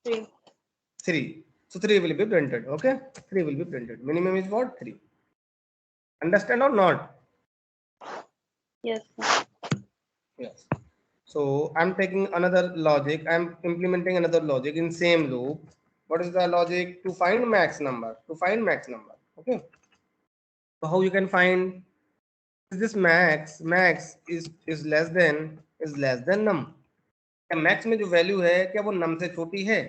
3, so 3 will be printed, okay, 3 will be printed, minimum is what, 3, understand or not? Yes, yes, so I'm taking another logic, I'm implementing another logic in same loop. What is the logic, to find max number, okay। So how you can find, is this max is less than num, क्या max में जो value है क्या वो नम से छोटी है,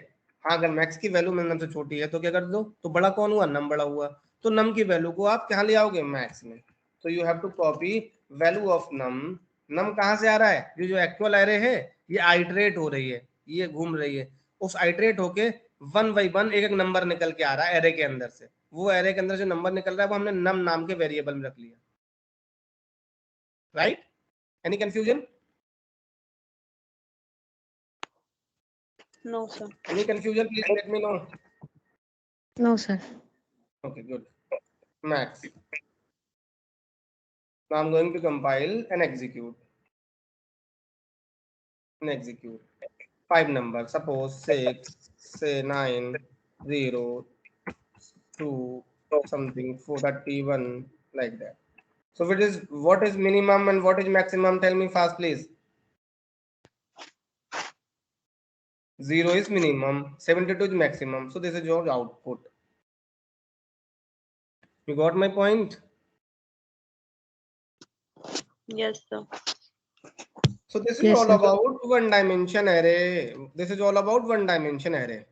हाँ, अगर मैक्स की वैल्यू में नम से छोटी है तो क्या कर दो, तो बड़ा कौन हुआ, नम बड़ा हुआ, तो नम की वैल्यू को आप कहाँ ले आओगे, मैक्स में। तो you have to copy value of num कहाँ से आ रहा है, जो एक्चुअल एरे है ये आइटरेट हो रही है, ये घूम रही है, उस आइटरेट होके वन बाई वन एक एक नंबर निकल के आ रहा है एरे के अंदर से, वो एरे के अंदर जो नंबर निकल रहा है वो हमने नम नाम के वेरिएबल में रख लिया, right? Any confusion? No, sir. Any confusion? Please let me know. No, sir. Okay, good. Max. Now I'm going to compile and execute. And execute. 5 numbers. Suppose 6, say 9, 0, 2, something, 431, like that. So what is minimum and what is maximum? Tell me fast, please. 0 is minimum, 72 is maximum. So this is your output. You got my point? Yes, sir. So this is Yes, all sir. about one dimension array. This is all about one dimension array.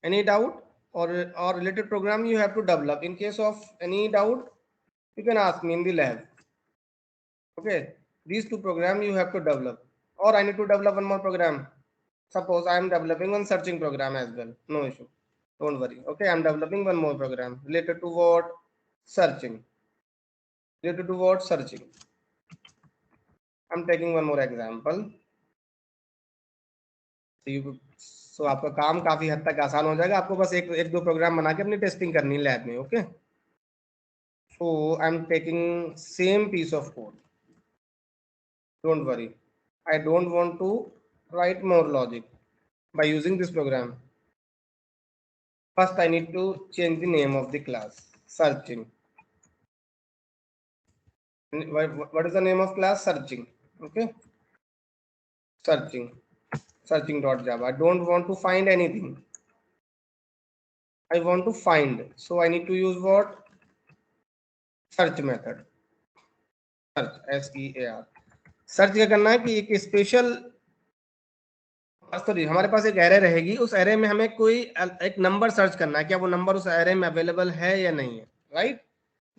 Any doubt or related program you have to develop? In case of any doubt, you can ask me in the lab. Okay, these two programs you have to develop, or I need to develop one more program. Suppose I am developing one searching program as well. No issue. Don't worry. Okay, I am developing one more program related to what? Searching. Related to what? Searching. I'm taking one more example. So आपका काम काफी हद तक आसान हो जाएगा, आपको बस एक दो प्रोग्राम बना के अपनी टेस्टिंग करनी है लैब में. Okay, so I'm taking same piece of code. Don't worry, I don't want to write more logic by using this program. First I need to change the name of the class, searching. What is the name of class? Searching. Okay, searching.java. I don't want to find anything, I want to find. So I need to use what? Search method. Search, SEAR. Search क्या करना है कि एक special, sorry, हमारे पास एक array रहेगी, उस array में हमें कोई एक नंबर सर्च करना है, क्या वो नंबर उस एरे में अवेलेबल है या नहीं है, right?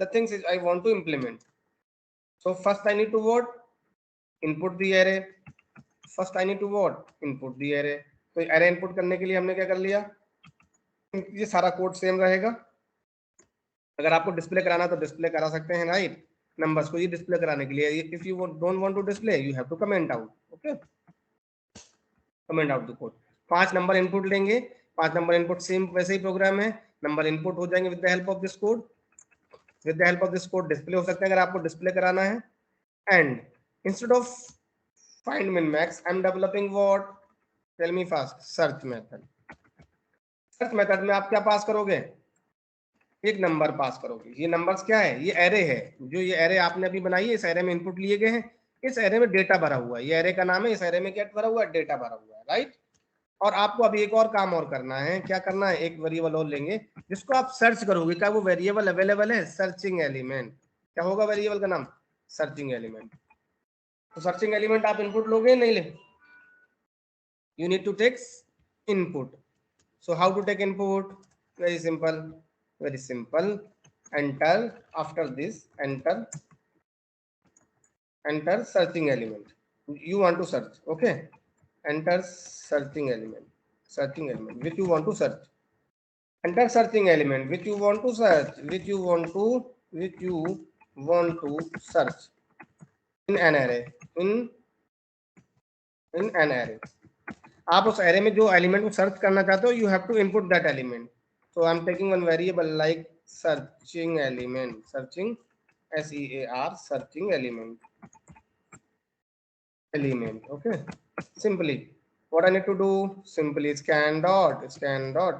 The things is I want to implement. So first I need to what? Input the array. First I need to what? Input the array. तो एरे इनपुट करने के लिए हमने क्या कर लिया, ये सारा कोड सेम रहेगा. अगर आपको डिस्प्ले कराना तो डिस्प्ले करा सकते हैं, राइट? नंबर्स को ये डिस्प्ले कराने के लिए, if you don't want to display, you have to comment out. Okay, comment out the code. 5 number input लेंगे, 5 नंबर इनपुट सेम वैसे ही प्रोग्राम है, नंबर इनपुट हो जाएंगे with the help of this code. With the help of this code display हो सकते हैं अगर आपको डिस्प्ले कराना है. And instead of find min max I am developing what? Tell me fast. Search method. Search method में आप क्या पास करोगे? एक नंबर पास करोगे. ये नंबर्स क्या है? ये एरे है. जो ये एरे आपने अभी बनाई है, इस एरे में इनपुट लिए गए हैं, इस एरे में डेटा भरा हुआ है. ये एरे का नाम है, इस एरे में क्या भरा हुआ है? डेटा भरा हुआ है, राइट? और आपको अभी एक और काम और करना है. क्या करना है? एक वेरिएबल और लेंगे जिसको आप सर्च करोगे. क्या वो वेरिएबल अवेलेबल है? Searching element. क्या होगा वेरिएबल का नाम? Searching element. तो सर्चिंग एलिमेंट आप इनपुट लोगे, नहीं ले? You need to take input. So how to take input? Very simple, very simple. Enter, after this enter searching element you want to search. Okay, enter searching element which you want to search. Enter searching element which you want to search, which you want to search in an array. in an array. आप उस array में जो element को search करना चाहते हो, you have to input that element. So I'm taking one variable like searching element, searching, SEAR, searching element. Okay, simply what I need to do? Simply scan dot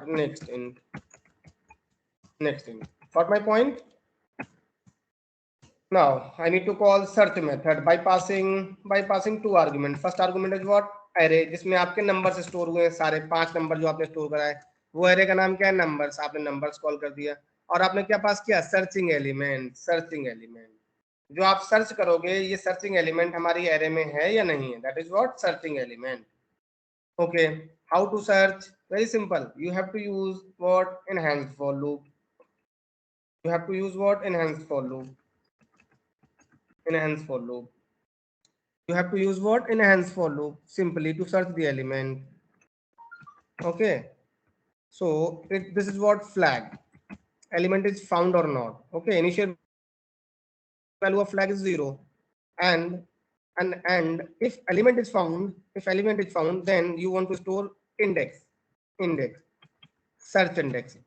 next int. Got my point? Now I need to call search method by passing 2 arguments. First argument is what? Array, जिसमें आपके number store हुए हैं, सारे 5 number जो आपने store कराए. वो array का नाम क्या है? नंबर्स. आपने नंबर्स कॉल कर दिया और आपने क्या पास किया? Searching element. जो आप सर्च करोगे, ये सर्चिंग एलिमेंट हमारी एरे में है या नहीं है, that is what? Searching element. Okay, how to search? Very simple. You have to use what? Enhanced for loop. enhanced for loop. You have to use what? Enhance for loop simply to search the element. Okay. So this is what flag. Element is found or not. Okay. Initial value of flag is 0. And if element is found, then you want to store index. Search index.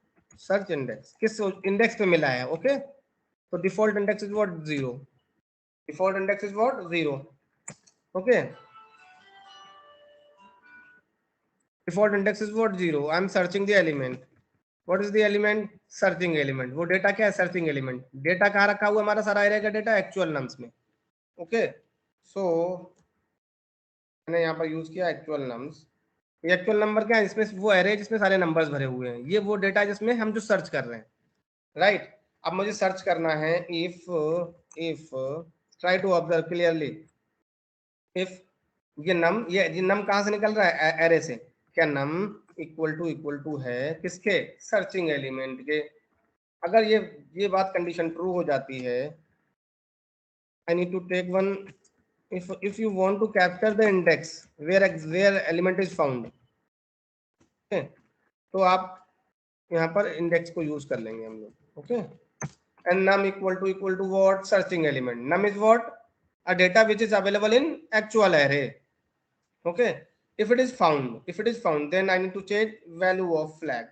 किस index पे मिला है? Okay. So default index is what? 0. Default index is what? 0. Okay. Default index is what? 0. I'm searching the element. What is the element? Searching element. वो data क्या है? Searching element. Data कहाँ रखा हुआ हमारा सारा एरे का डेटा? एक्चुअल नम्स में. ओके. सो मैंने यहाँ पर यूज किया एक्चुअल नम्स. ये एक्चुअल नंबर क्या है? इसमें वो एरे जिसमें सारे नंबर्स भरे हुए हैं. ये वो डेटा जिसमें हम जो सर्च कर रहे हैं. राइट. अब मुझे सर्च करना है if try to observe clearly. if ये नम कहाँ से निकल रहा है? एरे से. क्या नम इक्वल टू है किसके? सर्चिंग एलिमेंट के. अगर ये बात कंडीशन ट्रू हो जाती है, I need to take one. if you want to capture the index where element is found, okay, तो आप यहाँ पर इंडेक्स को यूज कर लेंगे हम लोग. Okay. And num equal to what? Searching element. Num is what? A data which is available in actual array. Okay. If it is found, then I need to check value of flag.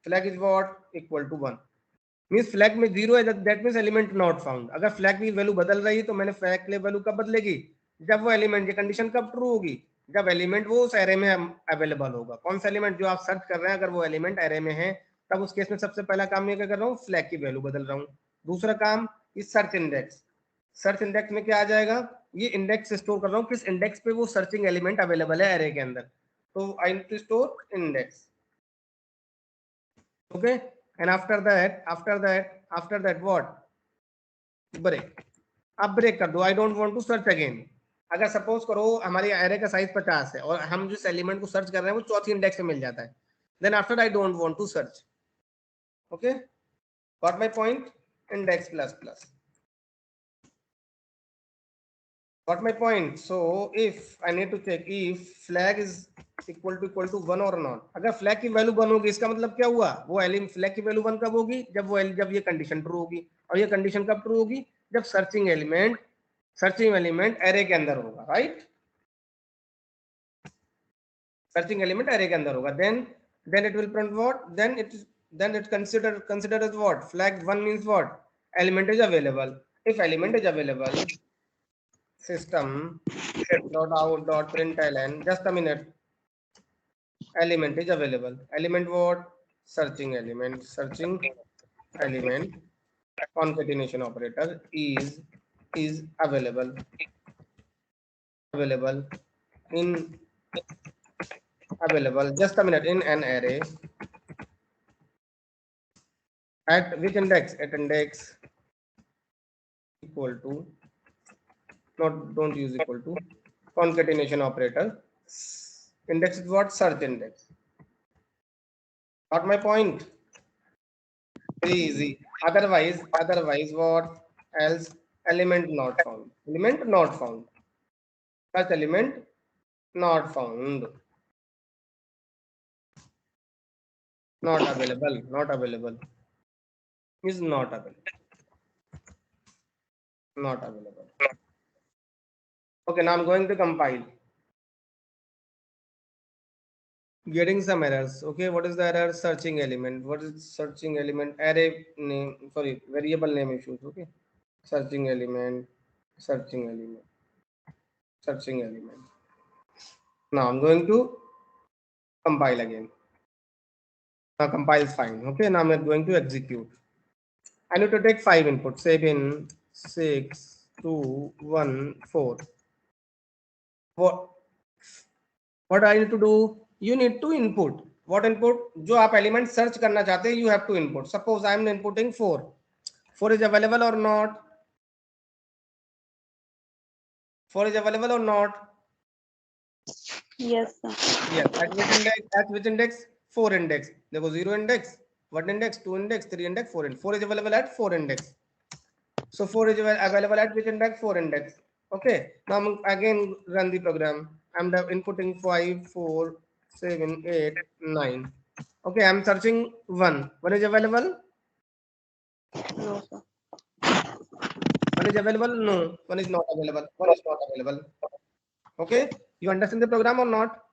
Flag is what? Equal to 1. Means flag में 0 है, that means element not found. अगर flag की value बदल रही है तो मैंने flag की वैल्यू कब बदलेगी? जब वो एलिमेंट की कंडीशन कब ट्रू होगी? जब एलिमेंट वो उस एरे में अवेलेबल होगा. कौन सा एलिमेंट जो आप सर्च कर रहे हैं, अगर वो एलिमेंट एरे में है, तब उस केस में सबसे पहला काम मैं क्या कर रहा हूँ? फ्लैग की वैल्यू बदल रहा हूँ. दूसरा काम इस सर्च इंडेक्स में क्या आ जाएगा? ये इंडेक्स स्टोर कर रहा हूँ. किस इंडेक्स पे वो सर्चिंग एलिमेंट अवेलेबल है एरे के अंदर. तो I need to store index. Okay. And after that what? Break. अब ब्रेक कर दो. I don't want to search again. अगर सपोज करो हमारी एरे का साइज 50 है और हम जिस एलिमेंट को सर्च कर रहे हैं वो चौथी इंडेक्स में मिल जाता है, then after I don't want to search. Okay, got my point? Index plus. Got my point? So if I need to check if flag is equal to 1 or not. अगर flag की value 1 होगी इसका मतलब क्या हुआ? वो element flag की value 1 कब होगी? जब ये कंडीशन ट्रू होगी. और ये कंडीशन कब ट्रू होगी? जब सर्चिंग एलिमेंट एरे के अंदर होगा. राइट. सर्चिंग एलिमेंट एरे के अंदर होगा. then it will print what? then it consider as what? Flag 1 means what? Element is available. If element is available, system dot out dot println, just a minute, element is available. Element what? Searching element. Concatenation operator is available in just a minute, in an array at which index? At index equal to, don't use equal to, concatenation operator. Index is what? Search index. Got my point? Very easy. Otherwise what else? Element not found. Such element not found. Not available is not available. Okay, now I'm going to compile. Getting some errors. Okay, what is the error? Searching element. What is searching element? Array name, sorry, variable name issues. Okay, searching element. Now I'm going to compile again. Now compile is fine. Okay, now I'm going to execute. I need to take 5 inputs. 7, 6, 2, 1, 4. What I need to do? You need to input. What input? जो आप element search करना चाहते हैं, you have to input. Suppose I am inputting 4. 4 is available or not? 4 is available or not? Yes, sir. Yes. At which index? 4 index. देखो 0 index, 1 index, 2 index, 3 index, 4 index. 4 is available at 4 index. So 4 is available at which index? 4 index. Okay, now I'm again run the program. I'm inputting 5, 4, 7, 8, 9. Okay, I'm searching 1. 1 is available? No, sir. 1 is available? No, 1 is not available. 1 is not available. Okay, you understand the program or not?